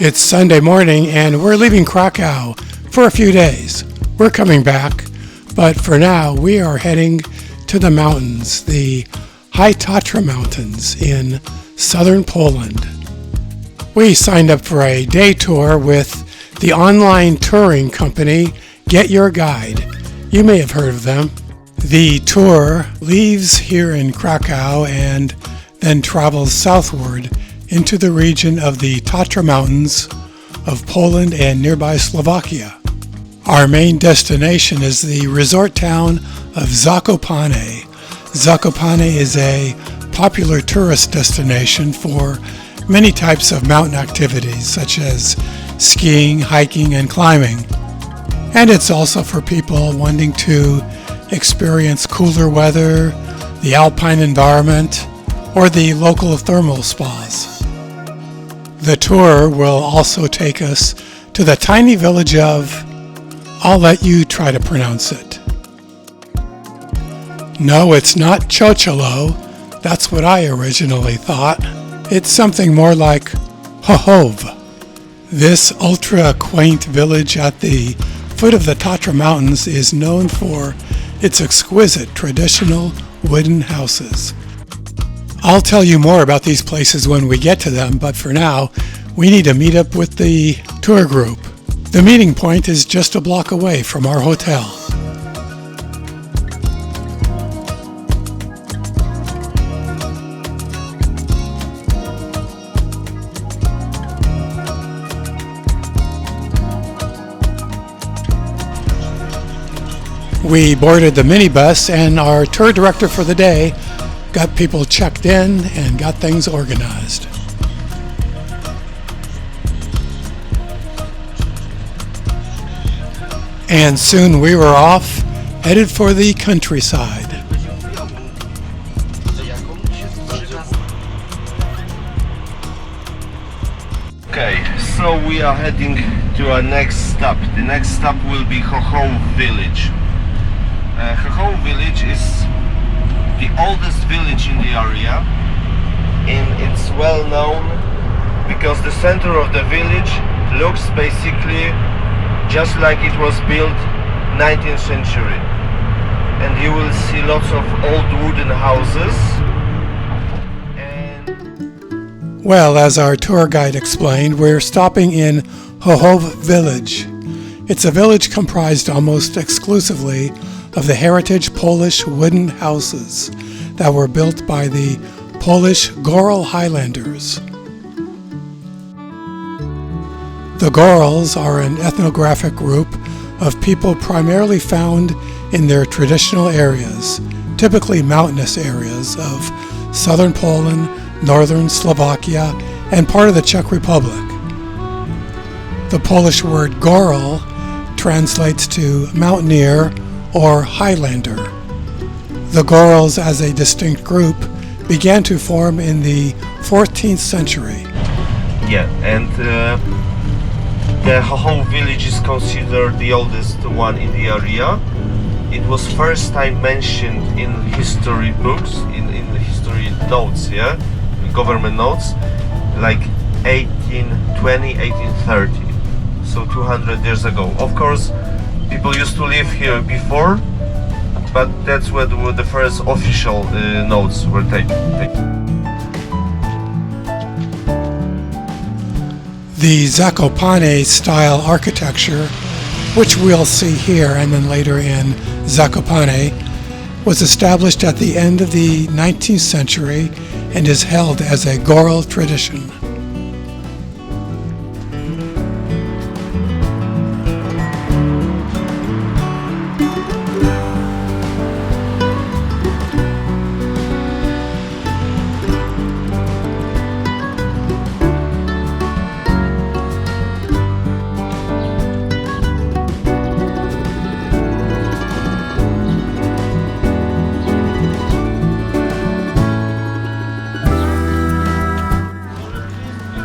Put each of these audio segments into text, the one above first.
It's Sunday morning and we're leaving Krakow for a few days. We're coming back, but for now we are heading to the mountains, the High Tatra Mountains in southern Poland. We signed up for a day tour with the online touring company Get Your Guide. You may have heard of them. The tour leaves here in Krakow and then travels southward into the region of the Tatra Mountains of Poland and nearby Slovakia. Our main destination is the resort town of Zakopane. Zakopane is a popular tourist destination for many types of mountain activities such as skiing, hiking, and climbing. And it's also for people wanting to experience cooler weather, the alpine environment, or the local thermal spas. The tour will also take us to the tiny village of, I'll let you try to pronounce it. No, it's not Chocholow. That's what I originally thought. It's something more like Chochołów. This ultra-quaint village at the foot of the Tatra Mountains is known for its exquisite traditional wooden houses. I'll tell you more about these places when we get to them, but for now, we need to meet up with the tour group. The meeting point is just a block away from our hotel. We boarded the minibus and our tour director for the day got people checked in and got things organized. And soon we were off, headed for the countryside. Okay, so we are heading to our next stop. The next stop will be Chochołów village. Chochołów village is the oldest village in the area, and it's well known because the center of the village looks basically just like it was built 19th century, and you will see lots of old wooden houses. Well, as our tour guide explained, we're stopping in Chochołów village. It's a village comprised almost exclusively of the heritage Polish wooden houses that were built by the Polish Górale Highlanders. The Górales are an ethnographic group of people primarily found in their traditional areas, typically mountainous areas of southern Poland, northern Slovakia, and part of the Czech Republic. The Polish word Górale translates to mountaineer or Highlander. The Górales as a distinct group began to form in the 14th century. Yeah, and the Chochołów village is considered the oldest one in the area. It was first time mentioned in history books, in history notes, yeah, government notes, like 1820, 1830, so 200 years ago. Of course, people used to live here before, but that's where the first official notes were taken. The Zakopane style architecture, which we'll see here and then later in Zakopane, was established at the end of the 19th century and is held as a Górale tradition.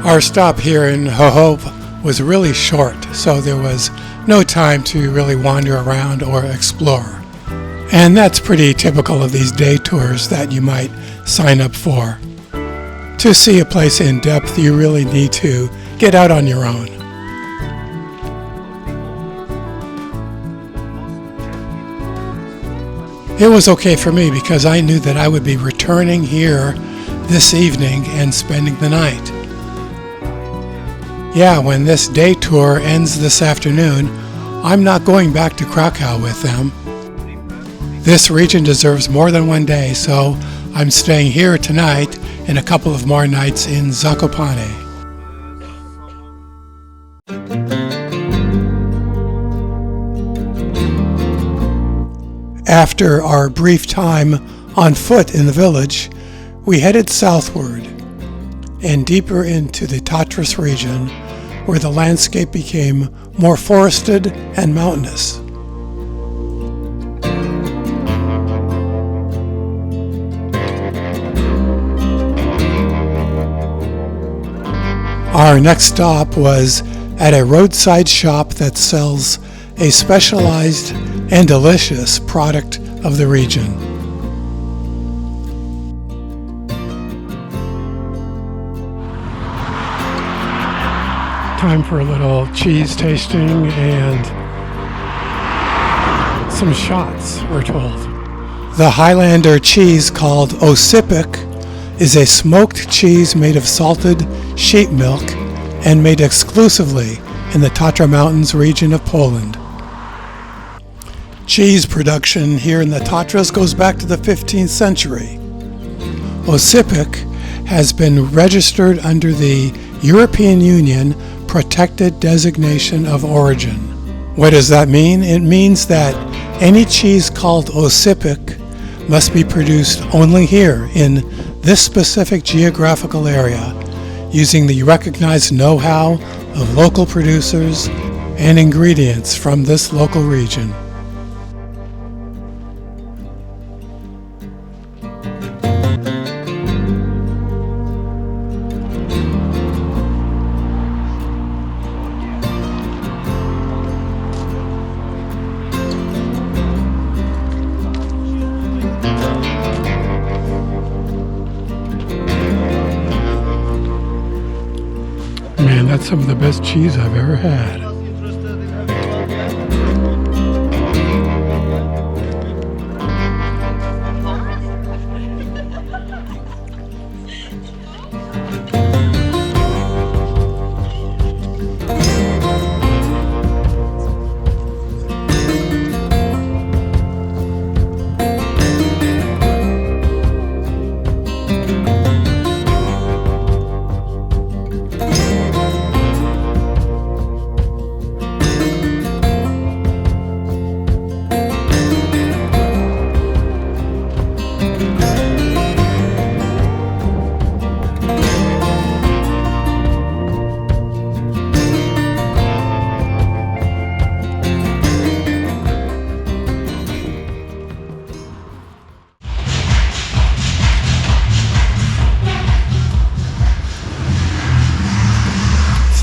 Our stop here in Chochołów was really short, so there was no time to really wander around or explore. And that's pretty typical of these day tours that you might sign up for. To see a place in depth, you really need to get out on your own. It was okay for me because I knew that I would be returning here this evening and spending the night. Yeah, when this day tour ends this afternoon, I'm not going back to Krakow with them. This region deserves more than one day, so I'm staying here tonight and a couple of more nights in Zakopane. After our brief time on foot in the village, we headed southward and deeper into the Tatras region, where the landscape became more forested and mountainous. Our next stop was at a roadside shop that sells a specialized and delicious product of the region. Time for a little cheese tasting and some shots, we're told. The Highlander cheese called Osypek is a smoked cheese made of salted sheep milk and made exclusively in the Tatra Mountains region of Poland. Cheese production here in the Tatras goes back to the 15th century. Osypek has been registered under the European Union Protected Designation of Origin. What does that mean? It means that any cheese called Osypek must be produced only here in this specific geographical area, using the recognized know-how of local producers and ingredients from this local region. Man, that's some of the best cheese I've ever had.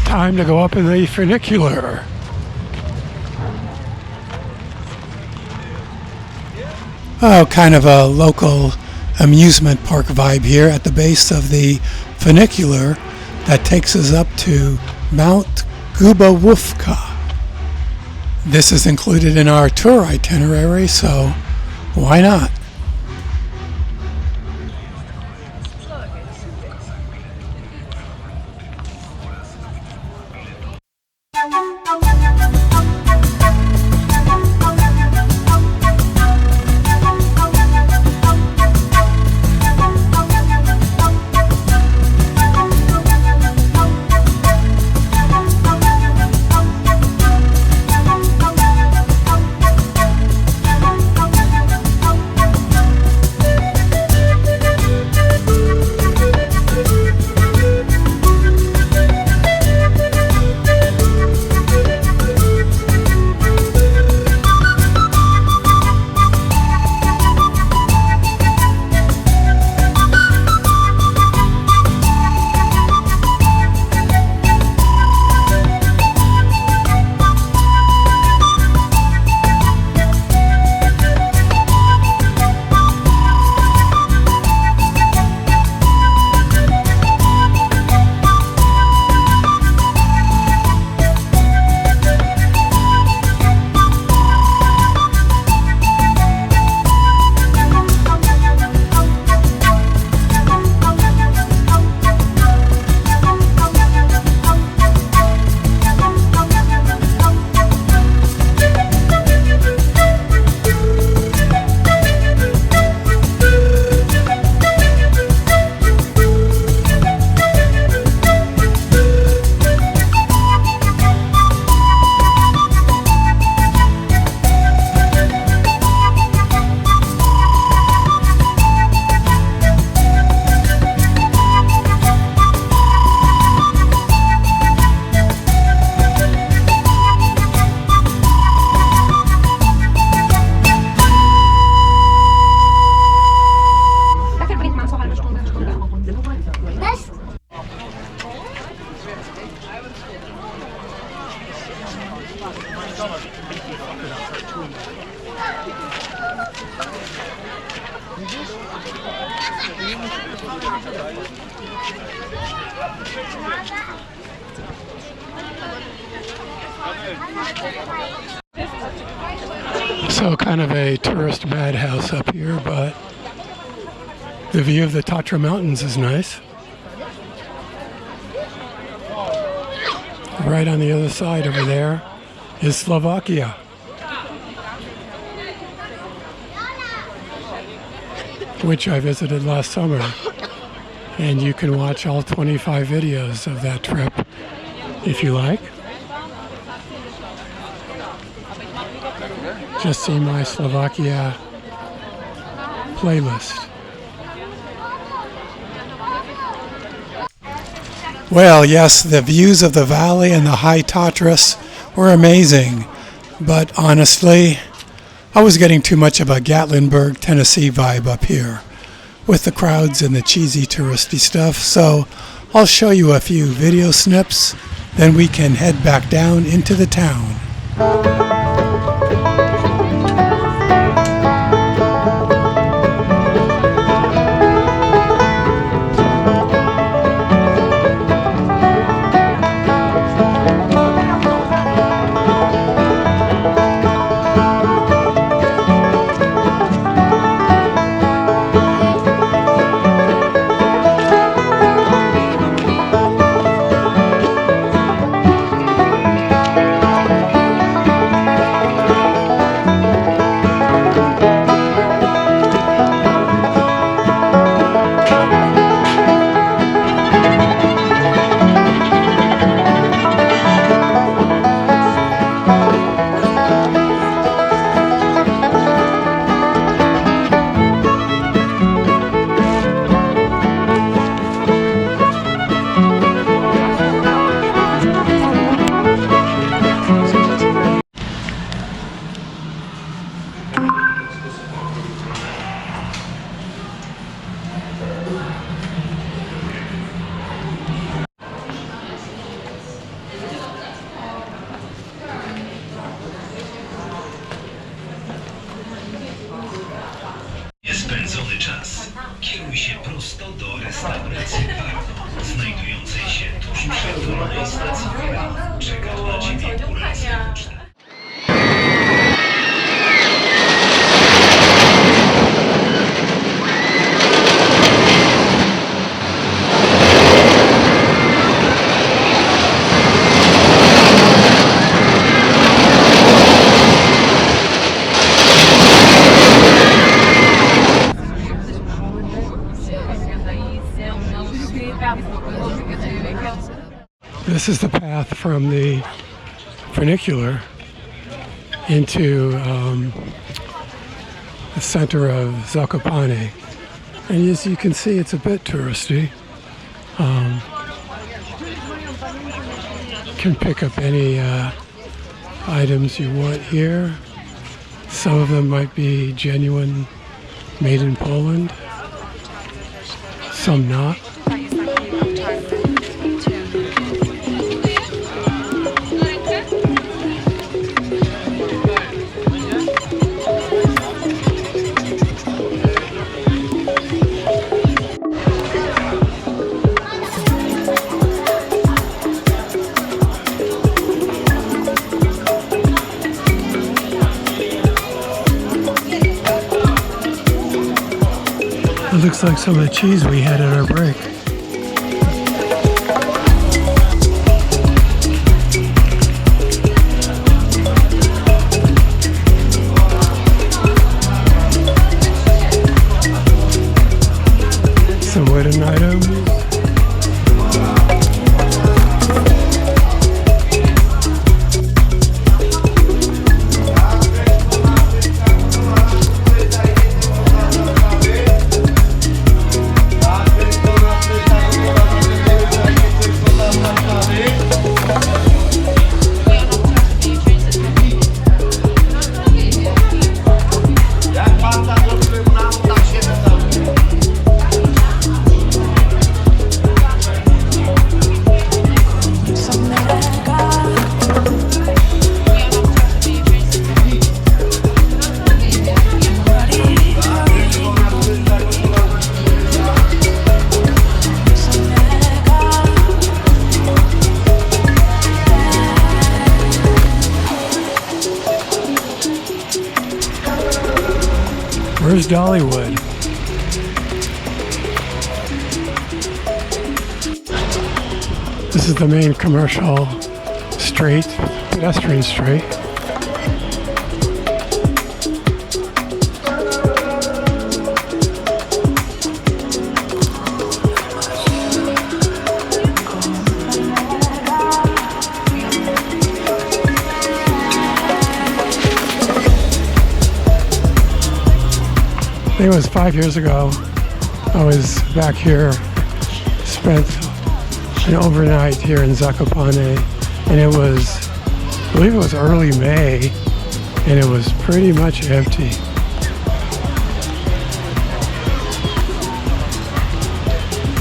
Time to go up in the funicular. Oh, kind of a local amusement park vibe here at the base of the funicular that takes us up to Mount Gubawówka. This is included in our tour itinerary, so why not? So kind of a tourist madhouse up here, but the view of the Tatra Mountains is nice. Right on the other side over there is Slovakia. Which I visited last summer. And you can watch all 25 videos of that trip if you like. Just see my Slovakia playlist. Well, yes, the views of the valley and the High Tatras were amazing, but honestly, I was getting too much of a Gatlinburg, Tennessee vibe up here with the crowds and the cheesy touristy stuff, so I'll show you a few video snips, then we can head back down into the town. Spędzony czas. Kieruj się prosto do restauracji Kraków, znajdującej się tuż przy dolnej stacji kolei. Czeka na Ciebie kuracja uczta. This is the path from the funicular into the center of Zakopane. And as you can see, it's a bit touristy. Can pick up any items you want here. Some of them might be genuine, made in Poland. Some not. It looks like some of the cheese we had at our break. Some wooden items. Where's Dollywood? This is the main commercial street, pedestrian street. I think it was 5 years ago. I was back here, spent an overnight here in Zakopane, and it was, I believe it was early May, and it was pretty much empty.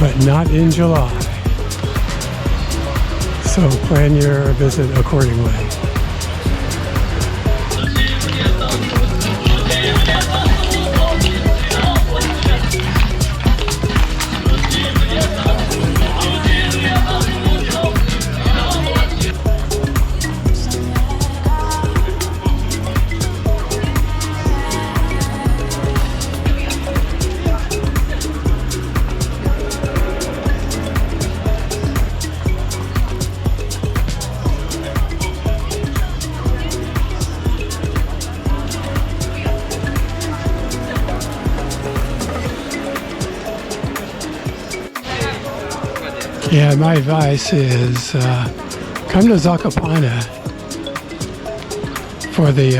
But not in July. So plan your visit accordingly. Yeah, my advice is come to Zakopane for the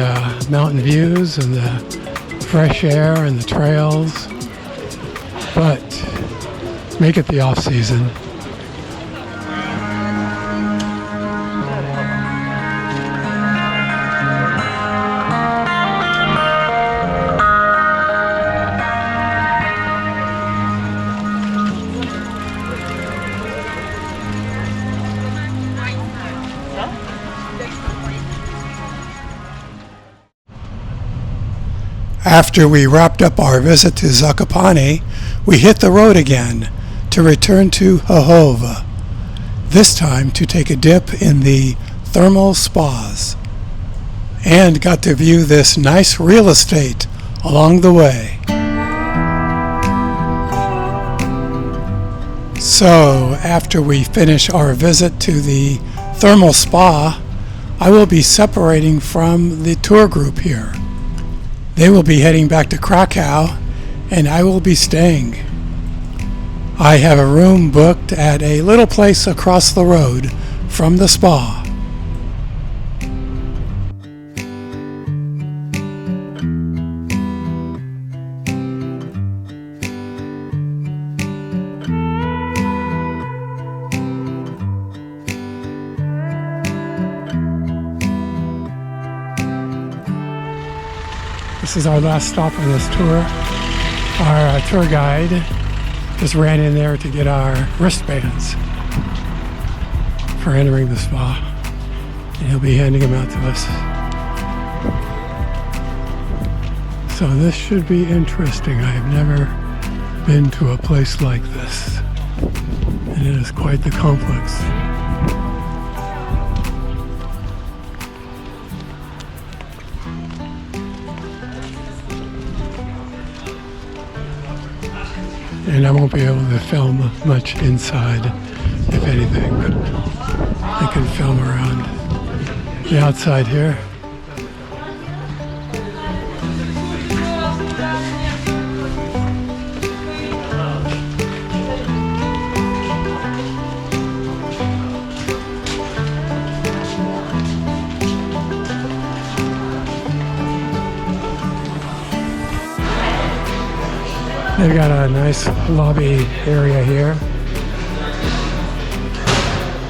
mountain views and the fresh air and the trails, but make it the off season. After we wrapped up our visit to Zakopane, we hit the road again to return to Chochołów, this time to take a dip in the thermal spas, and got to view this nice real estate along the way. So after we finish our visit to the thermal spa, I will be separating from the tour group here. They will be heading back to Krakow, and I will be staying. I have a room booked at a little place across the road from the spa. This is our last stop on this tour. Our tour guide just ran in there to get our wristbands for entering the spa, and he'll be handing them out to us. So this should be interesting. I have never been to a place like this, and it is quite the complex. And I won't be able to film much inside, if anything, but I can film around the outside here. They've got a nice lobby area here.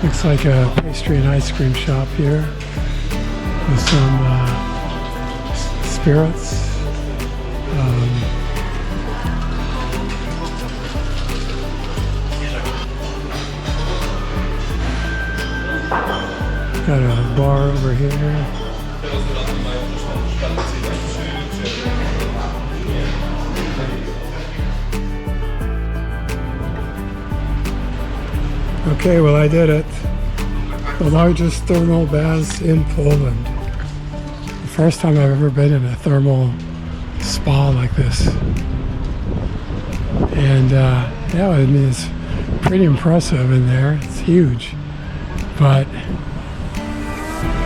Looks like a pastry and ice cream shop here with some spirits. Got a bar over here. Okay, well I did it. The largest thermal baths in Poland. The first time I've ever been in a thermal spa like this. And yeah, I mean, it's pretty impressive in there. It's huge. But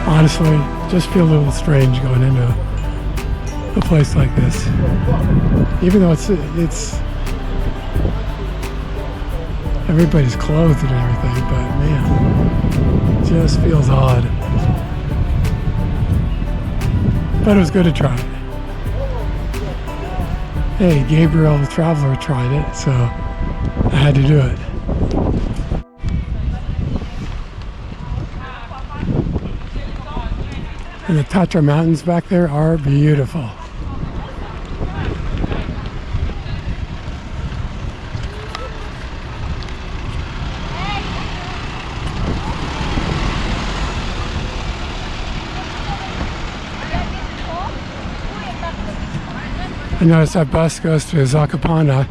honestly, just feel a little strange going into a place like this. Even though it's everybody's clothed and everything, but man, it just feels odd. But it was good to try it. Hey, Gabriel the Traveler tried it, so I had to do it. And the Tatra Mountains back there are beautiful. I noticed that bus goes to Zakopane.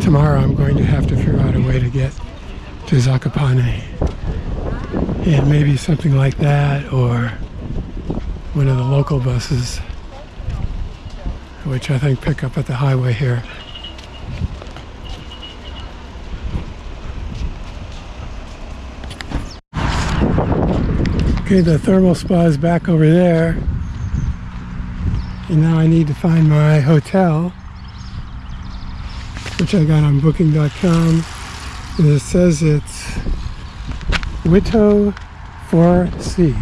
Tomorrow I'm going to have to figure out a way to get to Zakopane. And maybe something like that, or one of the local buses, which I think pick up at the highway here. Okay, the thermal spa is back over there. And now I need to find my hotel, which I got on booking.com. And it says it's Witow 4C.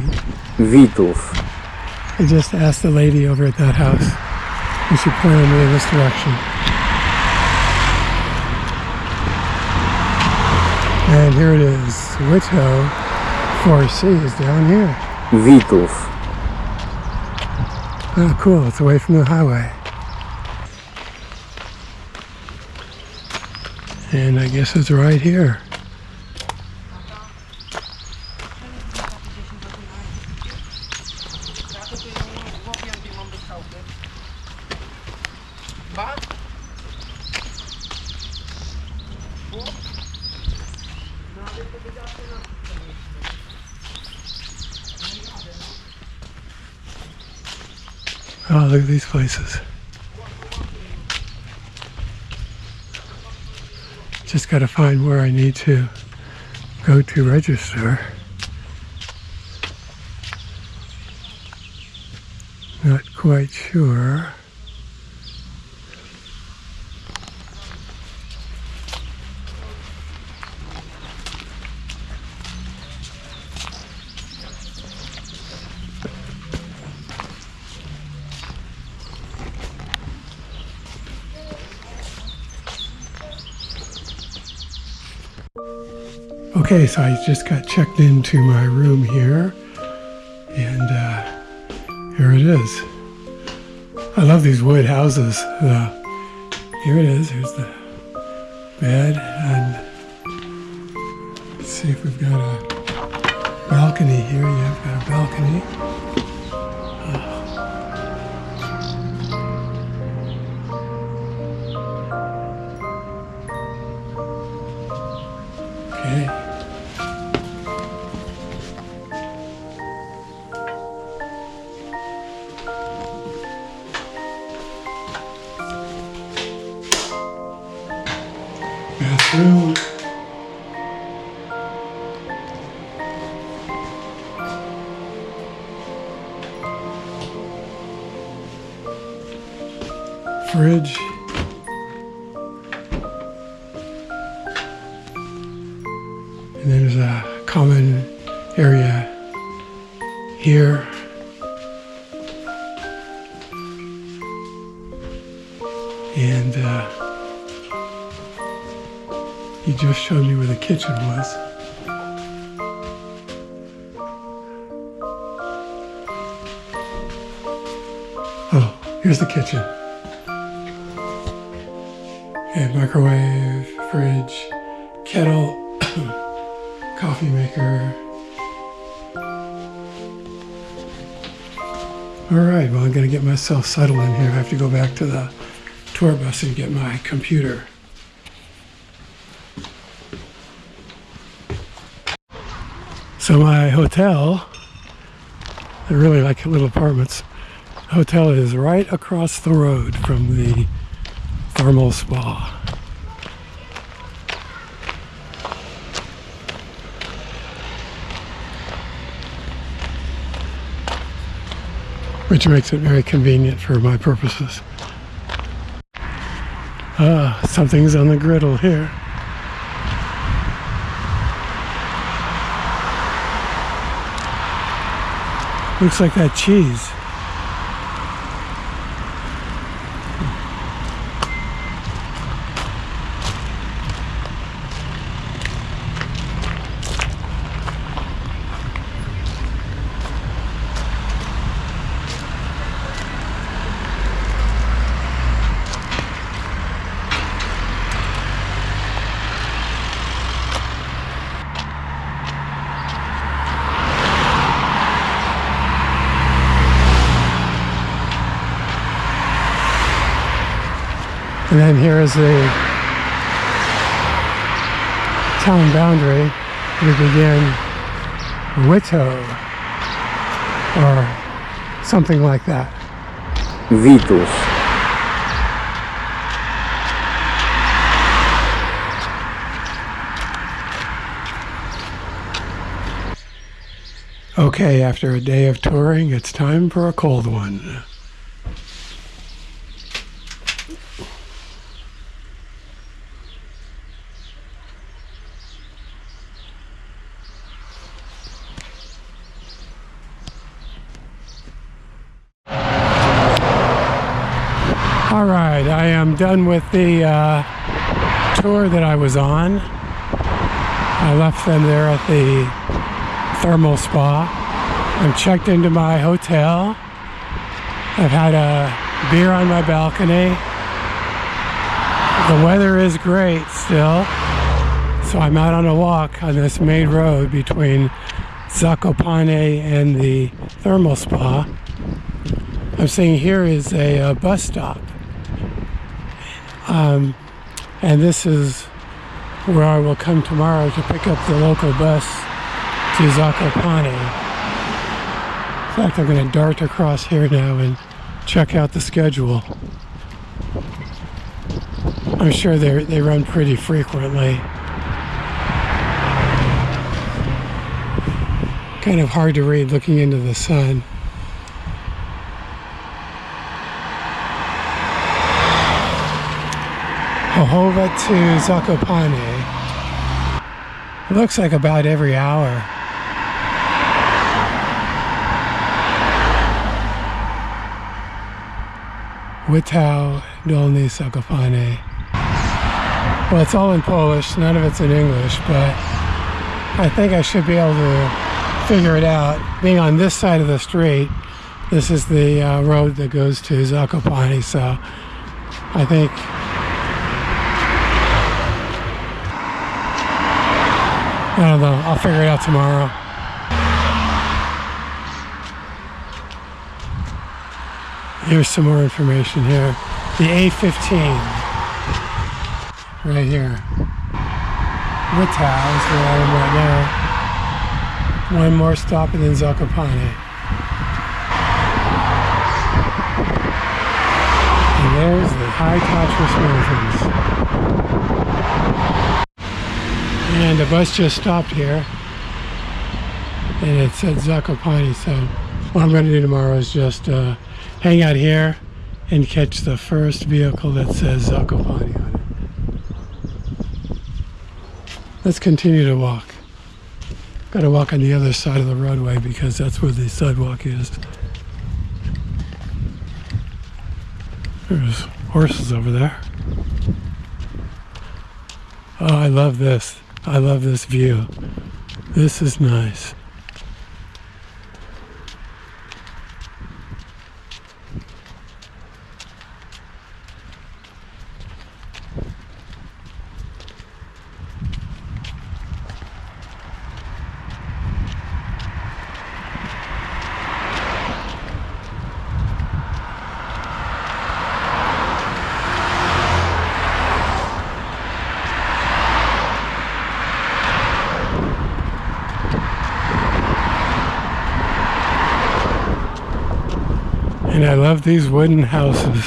Witow. I just asked the lady over at that house, and she pointed me in this direction. And here it is. Witow 4C is down here. Witow. Oh, cool. It's away from the highway. And I guess it's right here. Oh, look at these places. Just got to find where I need to go to register. Not quite sure. Okay, so I just got checked into my room here, and here it is. I love these wood houses. Here it is. Here's the bed, and let's see if we've got a balcony here. Yeah, I've got a balcony. Okay. Bathroom. Fridge. And then there's a common area here. And he just showed me where the kitchen was. Oh, here's the kitchen. And microwave, fridge, kettle, coffee maker. All right, well, I'm going to get myself settled in here. I have to go back to the tour bus and get my computer. So my hotel, they're really like little apartments. Hotel is right across the road from the thermal spa. Which makes it very convenient for my purposes. Something's on the griddle here. Looks like that cheese. And then here is the town boundary. We begin Witow, or something like that. Witow. Okay, after a day of touring, it's time for a cold one. All right, I am done with the tour that I was on. I left them there at the thermal spa. I'm checked into my hotel. I've had a beer on my balcony. The weather is great still, so I'm out on a walk on this main road between Zakopane and the thermal spa. I'm seeing here is a bus stop. And this is where I will come tomorrow to pick up the local bus to Zakopane. In fact, I'm going to dart across here now and check out the schedule. I'm sure they run pretty frequently. Kind of hard to read looking into the sun. Chochołów to Zakopane. It looks like about every hour. Witow, Dolny, Zakopane. Well, it's all in Polish, none of it's in English, but I think I should be able to figure it out. Being on this side of the street, this is the road that goes to Zakopane, so I think I don't know. I'll figure it out tomorrow. Here's some more information here. The A15. Right here. Witow is where I am right now. One more stop and then Zakopane. And there's the High Tatra Mountains. And the bus just stopped here, and it said Zakopane, so what I'm going to do tomorrow is just hang out here and catch the first vehicle that says Zakopane on it. Let's continue to walk. Got to walk on the other side of the roadway because that's where the sidewalk is. There's horses over there. Oh, I love this. I love this view. This is nice. And I love these wooden houses.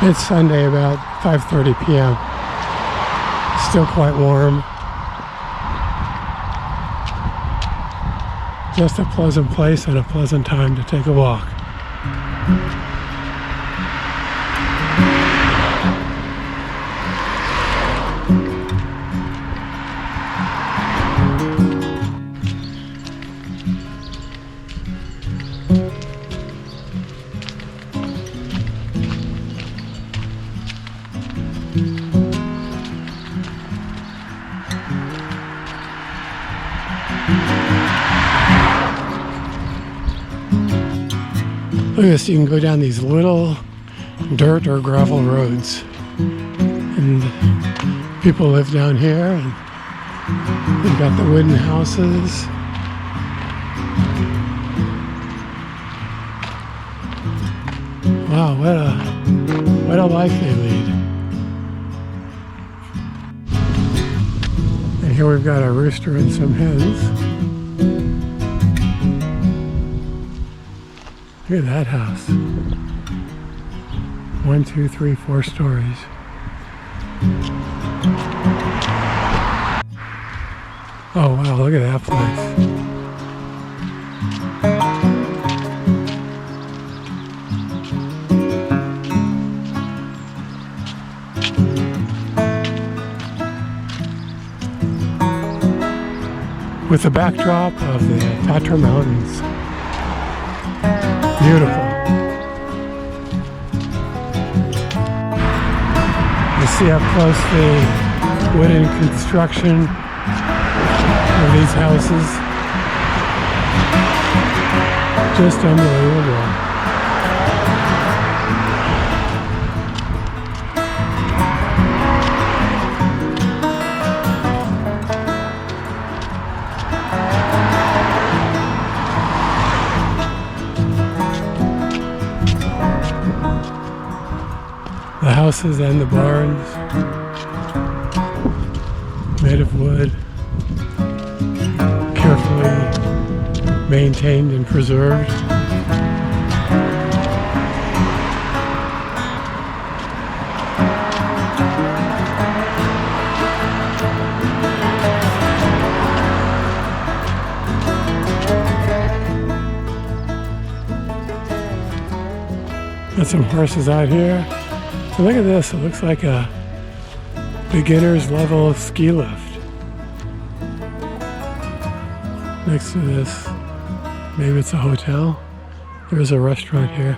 It's Sunday about 5:30 p.m. Still quite warm. Just a pleasant place and a pleasant time to take a walk. Look at this, you can go down these little dirt or gravel roads. And people live down here, and they've got the wooden houses. Wow, what a life they lead. And here we've got a rooster and some hens. Look at that house. 1, 2, 3, 4 stories. Oh wow, look at that place. With the backdrop of the Tatra Mountains. Beautiful. You see up close the wooden construction of these houses. Just unbelievable. The houses and the barns, made of wood, carefully maintained and preserved. Got some horses out here. So look at this, it looks like a beginner's level ski lift. Next to this, maybe it's a hotel. There's a restaurant here.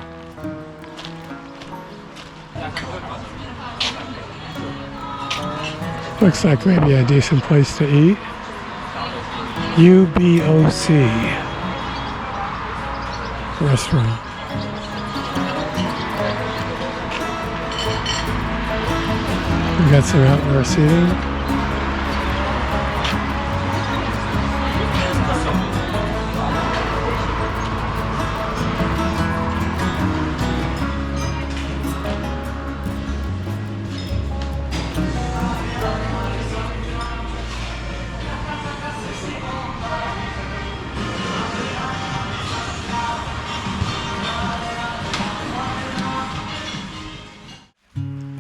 Looks like maybe a decent place to eat. UBOC restaurant. We've got some outdoor seating.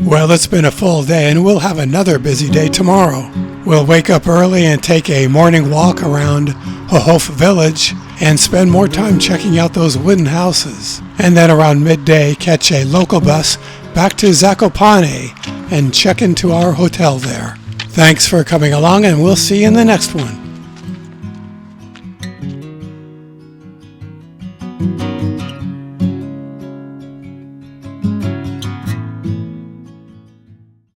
Well, it's been a full day, and we'll have another busy day tomorrow. We'll wake up early and take a morning walk around Chochołów village and spend more time checking out those wooden houses. And then around midday, catch a local bus back to Zakopane and check into our hotel there. Thanks for coming along, and we'll see you in the next one.